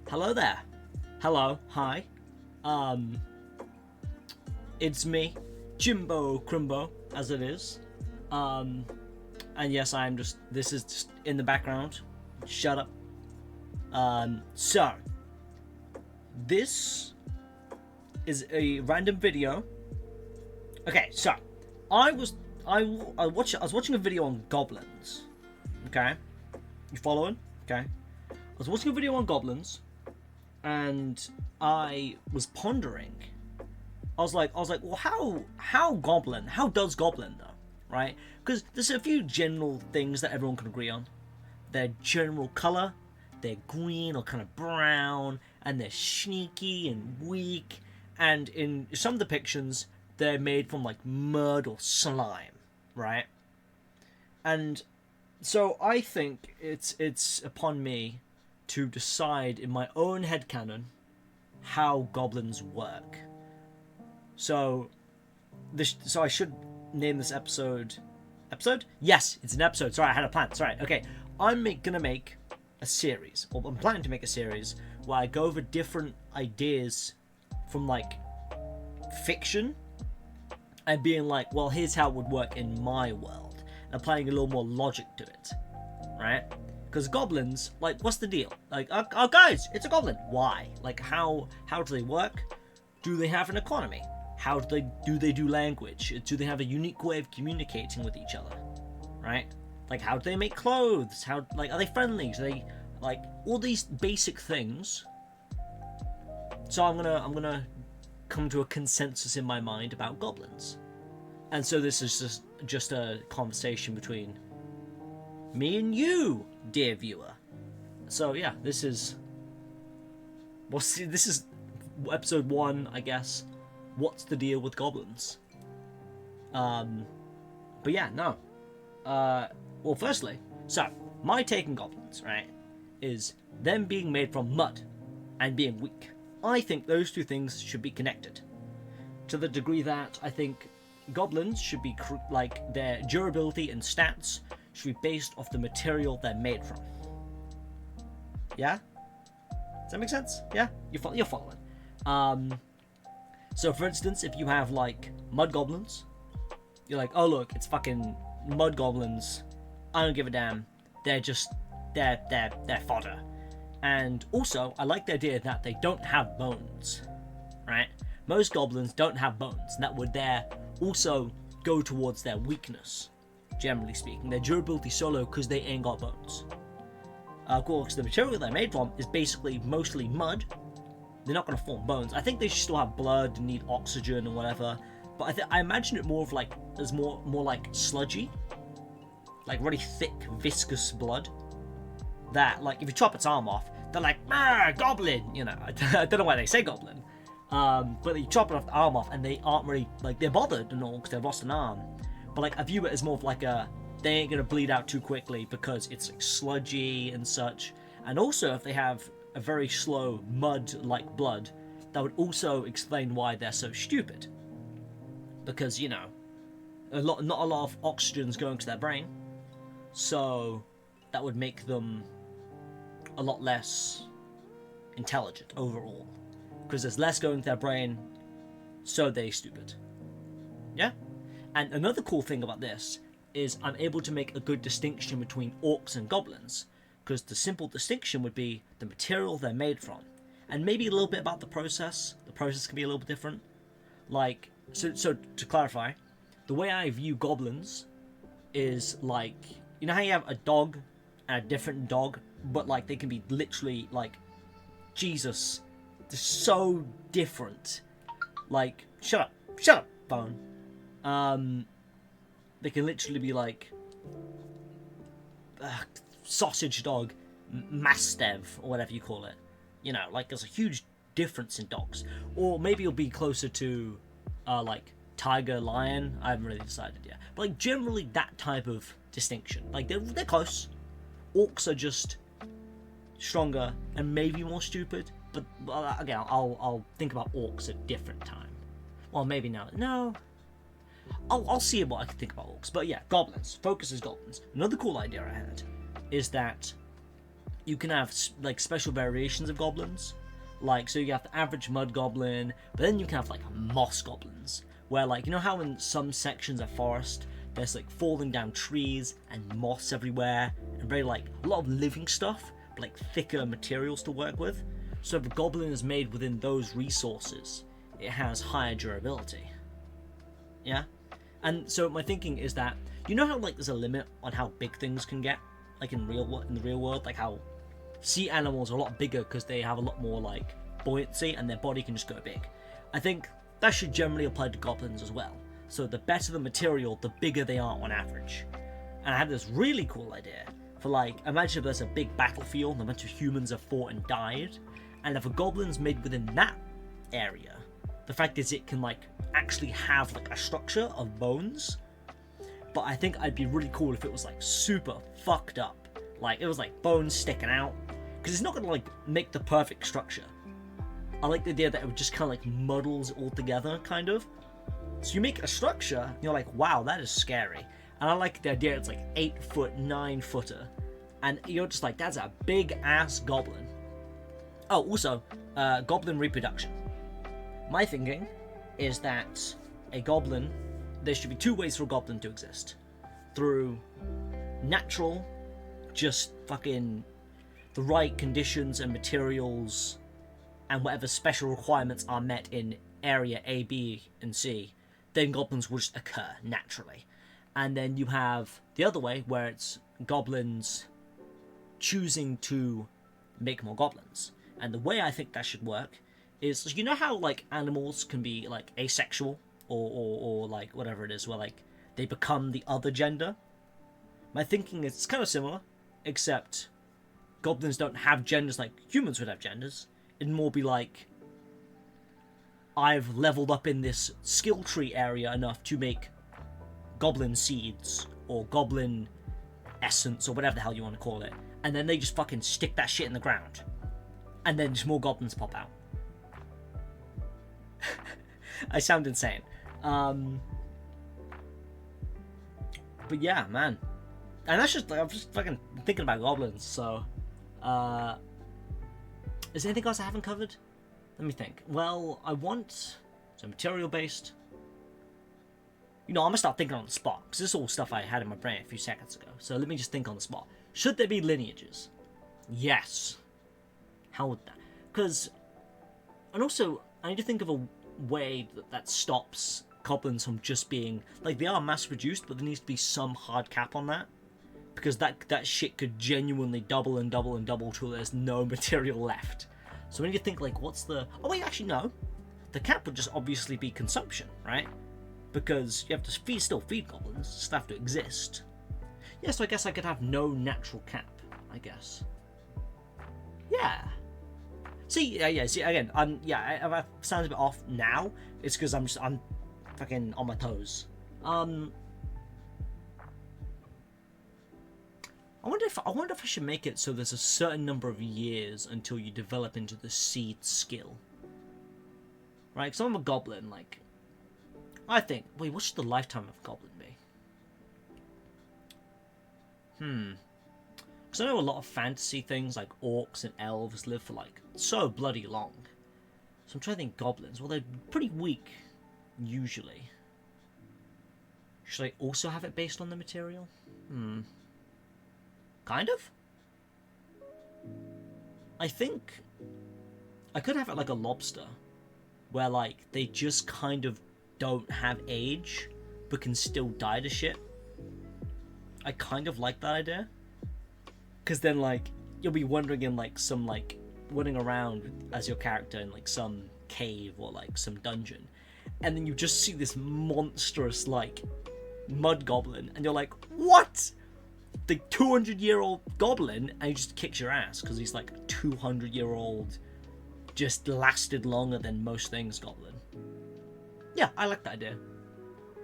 Hello there. Hello. Hi. It's me, Jimbo Crimbo, as it is. And yes, this is just in the background. Shut up. So, this is a random video. Okay, so, I was watching a video on goblins. Okay? You following? Okay. I was watching a video on goblins, and I was pondering. I was like, well, how does goblin though, right? Because there's a few general things that everyone can agree on. Their general color, they're green or kind of brown, and they're sneaky and weak. And in some depictions, they're made from like mud or slime, right? And so I think it's upon me to decide in my own headcanon how goblins work. So I should name this episode... Episode? Yes, it's an episode. Sorry, I had a plan. Sorry, okay. I'm gonna make a series, or I'm planning to make a series, where I go over different ideas from, like, fiction, and being like, well, here's how it would work in my world, and applying a little more logic to it, right? Because goblins, like, what's the deal? Like, oh guys, it's a goblin. Why? Like, how do they work? Do they have an economy? How do they do language? Do they have a unique way of communicating with each other? Right? Like, how do they make clothes? How, like, are they friendly? Do they, like, all these basic things. So I'm gonna come to a consensus in my mind about goblins. And so this is just a conversation between me and you, dear viewer. So yeah, this is episode 1, I guess. What's the deal with goblins? But yeah, no. Well, firstly, so my take on goblins, right, is them being made from mud and being weak. I think those two things should be connected, to the degree that I think goblins should be like their durability and stats should be based off the material they're made from. Yeah? Does that make sense? Yeah? You're following. So for instance, if you have like mud goblins, you're like, oh look, it's fucking mud goblins. I don't give a damn. They're fodder. And also, I like the idea that they don't have bones, right? Most goblins don't have bones, and that would also go towards their weakness, generally speaking. Their durability solo because they ain't got bones. Of course, the material they're made from is basically mostly mud. They're not going to form bones. I think they should still have blood and need oxygen and whatever. But I imagine it more of like as more like sludgy, like really thick, viscous blood. That, like, if you chop its arm off, they're like, ah, goblin. You know, I don't know why they say goblin. But you chop it off the arm off, and they aren't really like they're bothered and all because they've lost an arm. But like I view it as more of like they ain't gonna bleed out too quickly because it's like sludgy and such. And also, if they have a very slow mud-like blood, that would also explain why they're so stupid. Because, you know, not a lot of oxygen's going to their brain, so that would make them a lot less intelligent overall. Because there's less going to their brain, so they're stupid. Yeah? And another cool thing about this is I'm able to make a good distinction between orcs and goblins. Because the simple distinction would be the material they're made from. And maybe a little bit about the process. The process can be a little bit different. Like, so to clarify, the way I view goblins is like, you know how you have a dog and a different dog, but like they can be literally like, Jesus, they're so different. Like, shut up, phone. They can literally be like, sausage dog, mastiff, or whatever you call it. You know, like there's a huge difference in dogs. Or maybe it'll be closer to, like, tiger, lion. I haven't really decided yet. But like generally that type of distinction. Like they're close. Orcs are just stronger and maybe more stupid. But again, I'll think about orcs at a different time. Well, maybe now. No. I'll see what I can think about orcs. But yeah, goblins. Focus is goblins. Another cool idea I had is that you can have like special variations of goblins. Like, so you have the average mud goblin, but then you can have like moss goblins, where like, you know how in some sections of forest there's like falling down trees and moss everywhere and very like a lot of living stuff, but like thicker materials to work with. So if a goblin is made within those resources, it has higher durability. Yeah? And so my thinking is that, you know how like there's a limit on how big things can get, like in the real world, like how sea animals are a lot bigger because they have a lot more like buoyancy and their body can just go big. I think that should generally apply to goblins as well. So the better the material, the bigger they are on average. And I had this really cool idea for like, imagine if there's a big battlefield and a bunch of humans have fought and died, and if a goblin's made within that area, the fact is it can like actually have like a structure of bones. But I think I'd be really cool if it was like super fucked up. Like it was like bones sticking out. Because it's not going to like make the perfect structure. I like the idea that it would just kind of like muddles it all together, kind of. So you make a structure, and you're like, wow, that is scary. And I like the idea it's like 8 foot, 9 footer. And you're just like, that's a big ass goblin. Oh, also, goblin reproduction. My thinking is that a goblin, there should be 2 ways for a goblin to exist. Through natural, just fucking the right conditions and materials and whatever special requirements are met in area A, B, and C, then goblins will just occur naturally. And then you have the other way where it's goblins choosing to make more goblins. And the way I think that should work is, you know how like animals can be like asexual or like whatever it is, where like they become the other gender? My thinking is it's kind of similar, except goblins don't have genders like humans would have genders. It'd more be like, I've leveled up in this skill tree area enough to make goblin seeds or goblin essence or whatever the hell you want to call it, and then they just fucking stick that shit in the ground, and then just more goblins pop out. I sound insane. But yeah, man. And that's just like, I'm just fucking thinking about goblins, so is there anything else I haven't covered? Let me think. Well, I want some material based. You know, I'm gonna start thinking on the spot, because this is all stuff I had in my brain a few seconds ago. So let me just think on the spot. Should there be lineages? Yes. How would that? Because, and also, I need to think of a way that stops goblins from just being, like, they are mass produced, but there needs to be some hard cap on that. Because that shit could genuinely double and double and double till there's no material left. So we need to think, like, what's the... Oh, wait, actually, no. The cap would just obviously be consumption, right? Because you have to still feed goblins. Still have to exist. Yeah, so I guess I could have no natural cap, I guess. Yeah. See, see, again, if I sound a bit off now, it's because I'm fucking on my toes. I wonder if I should make it so there's a certain number of years until you develop into the seed skill. Right, because I'm a goblin, like... I think... Wait, what should the lifetime of a goblin be? Because I know a lot of fantasy things, like orcs and elves, live for, like, so bloody long. So I'm trying to think goblins. Well, they're pretty weak, usually. Should I also have it based on the material? Kind of? I think I could have it like a lobster, where like they just kind of don't have age, but can still die to shit. I kind of like that idea, because then like you'll be wandering in like some like running around as your character in like some cave or like some dungeon, and then you just see this monstrous like mud goblin, and you're like, what? The 200-year-old goblin, and he just kicks your ass because he's like a 200-year-old, just lasted longer than most things goblin. Yeah, I like that idea.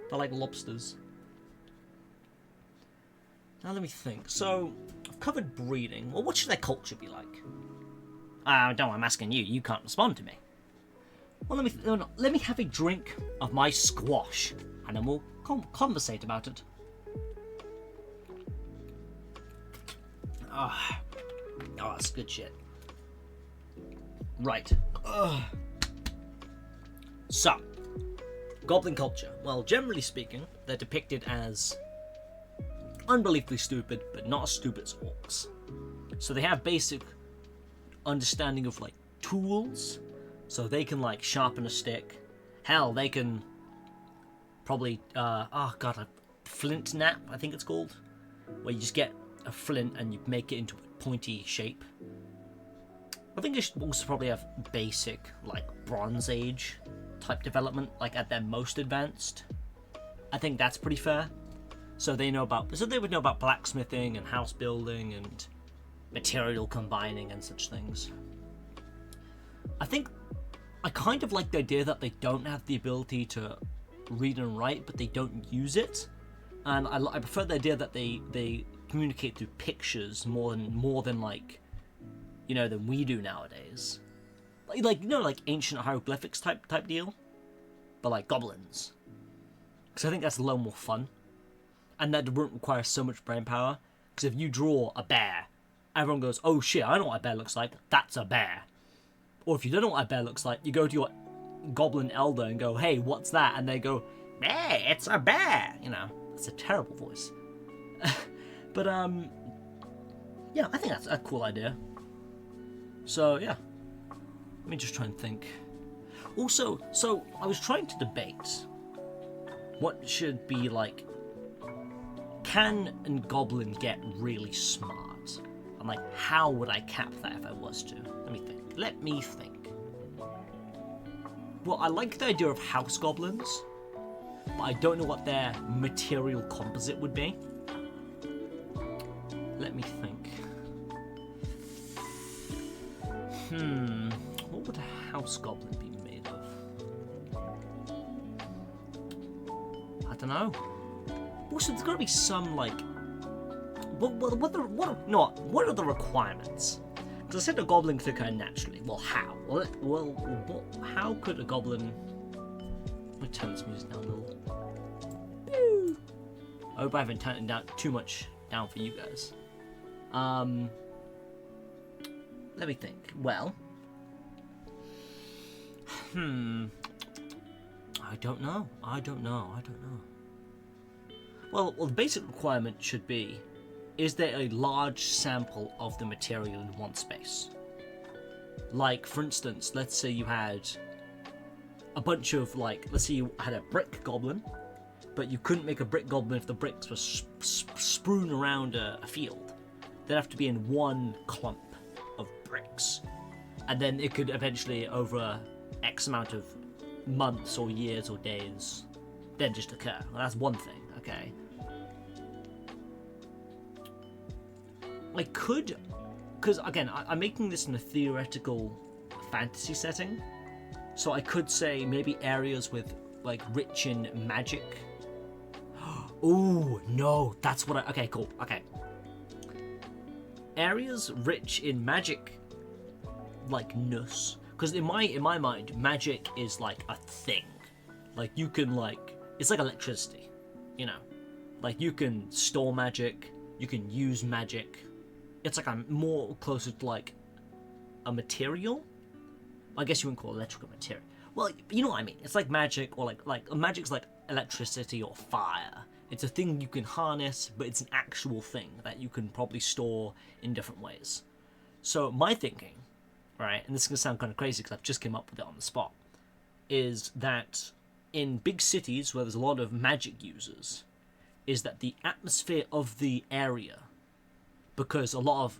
They're like lobsters. Now let me think. So, I've covered breeding. Well, what should their culture be like? Don't, I'm asking you. You can't respond to me. Well, let me have a drink of my squash, and then we'll conversate about it. Oh, that's good shit. Right. So, goblin culture. Well, generally speaking, they're depicted as unbelievably stupid, but not as stupid as orcs. So they have basic understanding of, like, tools. So they can, like, sharpen a stick. Hell, they can probably, a flint knap, I think it's called. Where you just get a flint and you make it into a pointy shape. I think they should also probably have basic, like, Bronze Age type development, like at their most advanced. I think that's pretty fair. So they would know about blacksmithing and house building and material combining and such things. I kind of like the idea that they don't have the ability to read and write, but they don't use it. And I prefer the idea that they communicate through pictures more than like, you know, than we do nowadays. Like you know, like ancient hieroglyphics type deal, but like goblins. Because I think that's a lot more fun, and that wouldn't require so much brain power. Because if you draw a bear, everyone goes, "Oh shit, I know what a bear looks like. That's a bear." Or if you don't know what a bear looks like, you go to your goblin elder and go, "Hey, what's that?" And they go, "Hey, it's a bear." You know, that's a terrible voice. But yeah, I think that's a cool idea. So yeah, let me just try and think. Also, so I was trying to debate what should be like. Can a goblin get really smart? I'm like, how would I cap that if I was to? Let me think. Well, I like the idea of house goblins, but I don't know what their material composite would be. Let me think. What would a house goblin be made of? I don't know. Also, there's got to be some, like... What are the requirements? Because I said a goblin could occur naturally. Well, how? How could a goblin... Let me turn this music down a little. Boo! I hope I haven't turned it down too much down for you guys. Let me think. Well... I don't know. Well, the basic requirement should be, is there a large sample of the material in one space? Like, for instance, let's say you had a bunch of, like, let's say you had a brick goblin, but you couldn't make a brick goblin if the bricks were strewn around a field. They'd have to be in one clump of bricks. And then it could eventually, over X amount of months or years or days, then just occur. Well, that's one thing, okay? I could, because again, I'm making this in a theoretical fantasy setting, so I could say maybe areas with, like, rich in magic. Ooh, no, that's what okay, cool, okay. Areas rich in magic, like, ness. Because in my mind, magic is like a thing. Like, you can, like, it's like electricity, you know? Like, you can store magic, you can use magic. It's like a more closer to, like, a material? I guess you wouldn't call it electrical material. Well, you know what I mean. It's like magic, or like magic's like electricity or fire. It's a thing you can harness, but it's an actual thing that you can probably store in different ways. So my thinking, right, and this is going to sound kind of crazy because I've just came up with it on the spot, is that in big cities where there's a lot of magic users, is that the atmosphere of the area, because a lot of,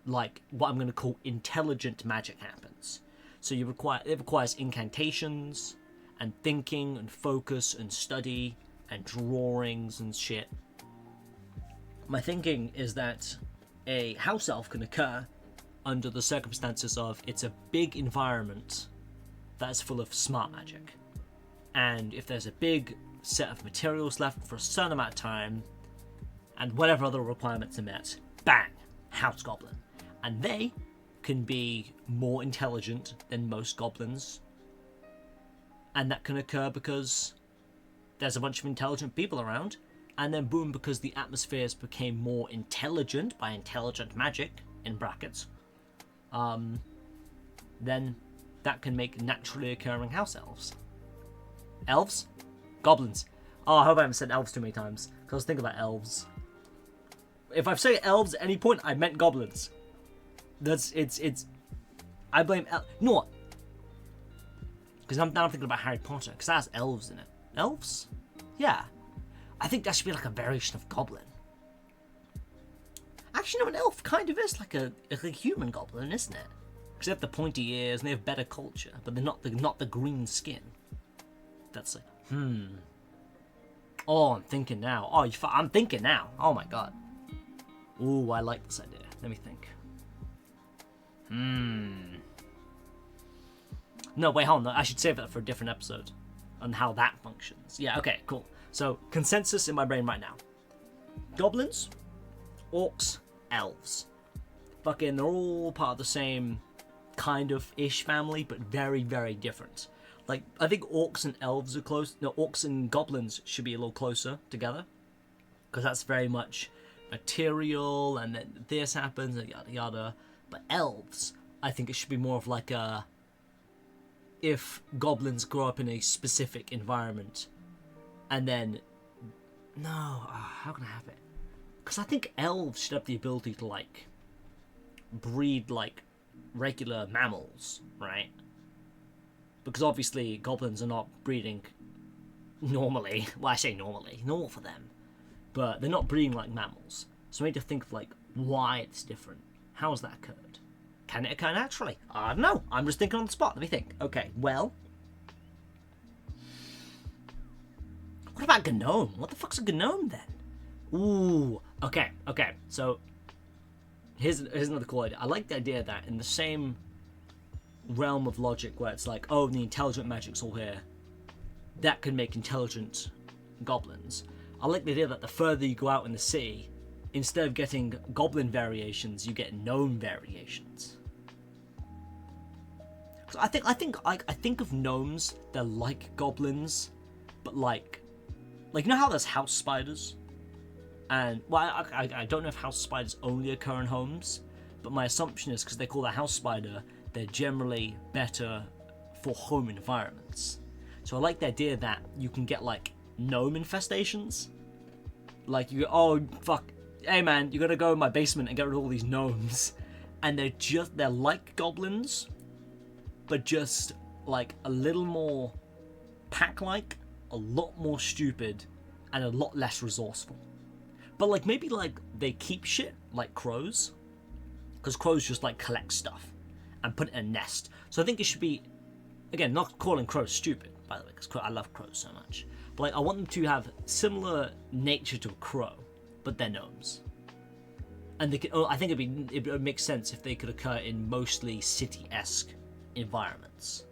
like, what I'm going to call intelligent magic happens. So it requires incantations, and thinking, and focus, and study, and drawings, and shit. My thinking is that a house elf can occur under the circumstances of it's a big environment that's full of smart magic. And if there's a big set of materials left for a certain amount of time, and whatever other requirements are met, bang, house goblin. And they can be more intelligent than most goblins. And that can occur because there's a bunch of intelligent people around, and then boom, because the atmospheres became more intelligent by intelligent magic, in brackets, then that can make naturally occurring house elves. Elves? Goblins. Oh, I hope I haven't said elves too many times, because I was thinking about elves. If I've said elves at any point, I meant goblins. I blame you know what? Because now I'm thinking about Harry Potter, because that has elves in it. Elves? Yeah. I think that should be like a variation of goblin. Actually, no, an elf kind of is like a human goblin, isn't it? Because they have the pointy ears and they have better culture, but they're not the green skin. That's like, Oh, I'm thinking now. Oh, I'm thinking now. Oh my god. Ooh, I like this idea. Let me think. No, wait, hold on. I should save that for a different episode on how that functions. Yeah, okay, cool. So, consensus in my brain right now. Goblins, orcs, elves. Fucking, they're all part of the same kind of ish family, but very, very different. Like, I think orcs and elves are close. No, orcs and goblins should be a little closer together. Because that's very much material, and then this happens, and yada yada. But elves, I think it should be more of like a... If goblins grow up in a specific environment, and then... No, how can I have it? Because I think elves should have the ability to, like, breed, like, regular mammals, right? Because obviously goblins are not breeding normally. Well, I say normally. Normal for them. But they're not breeding like mammals. So I need to think of, like, why it's different. How has that occurred? Can it occur naturally? I don't know. I'm just thinking on the spot. Let me think. Okay, well... What about gnome? What the fuck's a gnome, then? Ooh, okay. So, here's another cool idea. I like the idea that in the same realm of logic where it's like, oh, the intelligent magic's all here, that can make intelligent goblins. I like the idea that the further you go out in the city, instead of getting goblin variations, you get gnome variations. So I think of gnomes, they're like goblins, but like you know how there's house spiders? And, well, I don't know if house spiders only occur in homes, but my assumption is because they call a house spider, they're generally better for home environments. So I like the idea that you can get, like, gnome infestations. Like, you go, oh, fuck, hey man, you gotta go in my basement and get rid of all these gnomes. And they're like goblins, but just, like, a little more pack-like, a lot more stupid, and a lot less resourceful. But, like, maybe, like, they keep shit, like crows. Because crows just, like, collect stuff and put it in a nest. So I think it should be, again, not calling crows stupid, by the way, because I love crows so much. But, like, I want them to have similar nature to a crow, but they're gnomes. And they can, I think it would make sense if they could occur in mostly city-esque environments.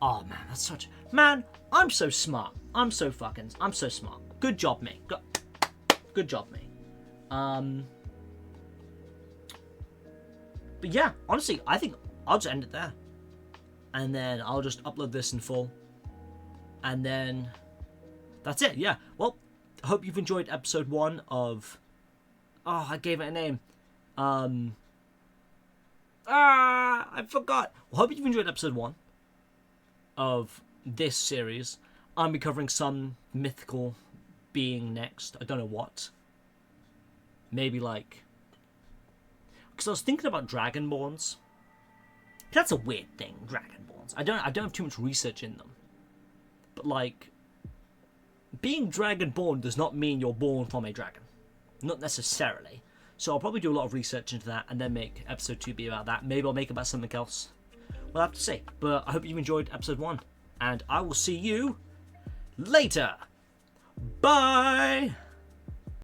Oh, man, that's such... Man, I'm so smart. I'm so smart. Good job, me. Good job, me. But yeah, honestly, I think I'll just end it there. And then I'll just upload this in full. And then that's it, yeah. Well, I hope you've enjoyed episode 1 of... Oh, I gave it a name. I forgot. Well, I hope you've enjoyed episode 1 of this series. I'll be covering some mythical being next. I don't know what. Maybe like... Because I was thinking about Dragonborns. That's a weird thing, Dragonborns. I don't have too much research in them. But like... Being Dragonborn does not mean you're born from a dragon. Not necessarily. So I'll probably do a lot of research into that and then make episode 2 be about that. Maybe I'll make it about something else. We'll have to see. But I hope you've enjoyed episode 1. And I will see you later. Bye!